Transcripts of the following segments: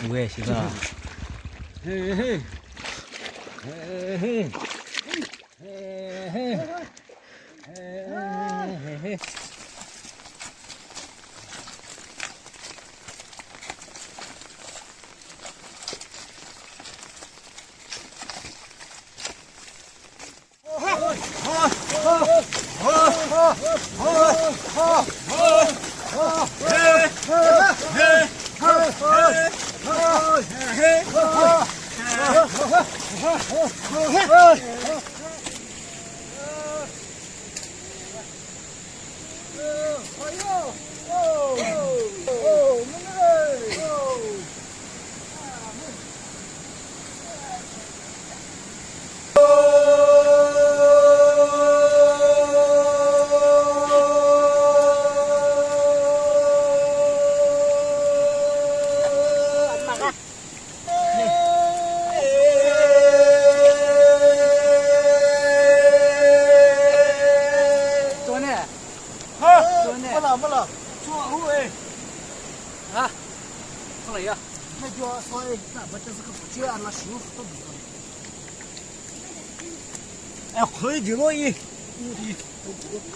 왜 시가?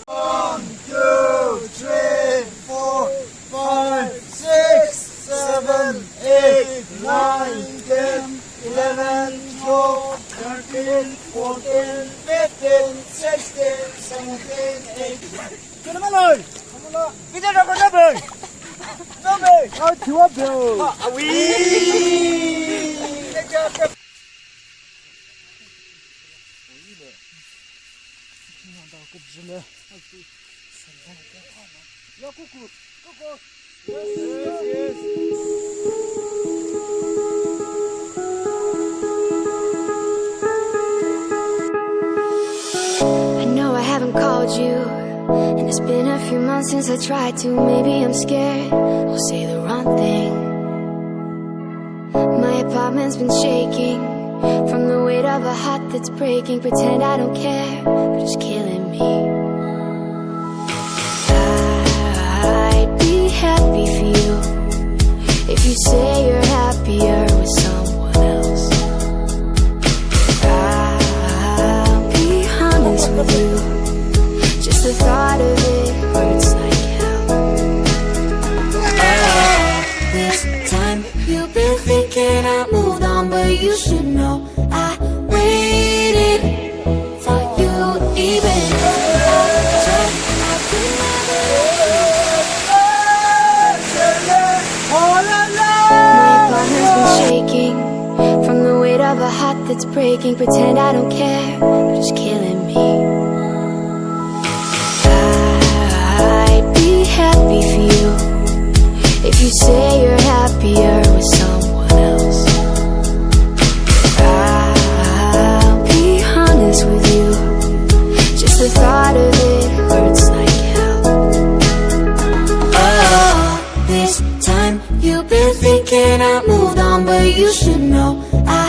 One, two, three, 4, 5, 6, 7, 8, 9, 10, 11, 12, 13, 14, 15, 16, 17, 18. Cái nó ơi, cái đó con nó bơi, nó bơi, nó chúa bơi. À oui. I know I haven't called you, and it's been a few months since I tried to. Maybe I'm scared I'll say the wrong thing. My apartment's been shaking from the weight of a heart that's breaking. Pretend I don't care, but it's killing me. I'd be happy for you if you say you're happier with someone else. I'll be honest with you, just the thought of it hurts like hell. This time you've been thinking I moved on, but you should know I waited for you even if I tried. I could My apartment's been shaking from the weight of a heart that's breaking. Pretend I don't care, but it's killing me. I'd be happy for you if you say you're happier with someone else. I'll be honest with you, just the thought of it hurts like hell. Oh, this time you've been thinking I moved on, but you should know I